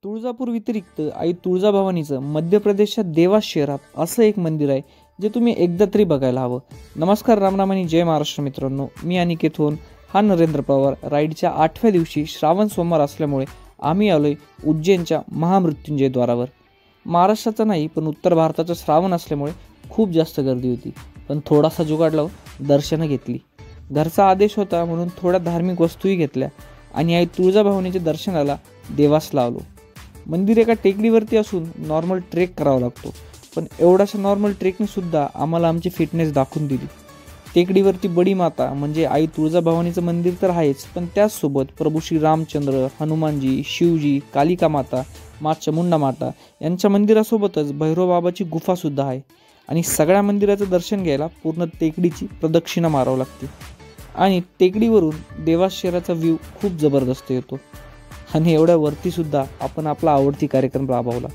तुळजापूर व्यतिरिक्त आई तुळजाभवानीचं मध्य प्रदेशात देवास शहरात असं एक मंदिर आहे जे तुम्ही एकदा तरी बघायला हवं. नमस्कार, रामराम आणि जय महाराष्ट्र मित्रांनो. मी अनिकेत होन, हा नरेंद्र पवार. राईडच्या 8व्या दिवशी श्रावण सोमवार असल्यामुळे आम्ही आलोय उज्जैनच्या महामृत्युंजय द्वारावर. महाराष्ट्राचा नाही पण उत्तर भारताचा श्रावण असल्यामुळे खूप जास्त गर्दी होती, पण थोडासा जुगाड लावून दर्शनं घेतली. घरचा आदेश होता म्हणून थोड्या धार्मिक वस्तूही घेतल्या आणि आई तुळजाभवानीच्या दर्शनाला देवासला आलो. मंदिर एका टेकडीवरती असून नॉर्मल ट्रेक करावा लागतो, पण एवढाशा नॉर्मल ट्रेकने सुद्धा आम्हाला आमची फिटनेस दाखवून दिली. टेकडीवरती बडी माता म्हणजे आई तुळजाभवानीचं मंदिर तर आहेच, पण त्याचसोबत प्रभू श्री रामचंद्र, हनुमानजी, शिवजी, कालिका माता, माँ चामुंडा माता यांच्या मंदिरासोबतच भैरवबाबाची गुफासुद्धा आहे. आणि सगळ्या मंदिराचं दर्शन घ्यायला पूर्ण टेकडीची प्रदक्षिणा मारावं लागते. आणि टेकडीवरून देवास शहराचा व्ह्यू खूप जबरदस्त येतो. आणि एवढ्या वरतीसुद्धा आपण आपला आवडती कार्यक्रम राबवला.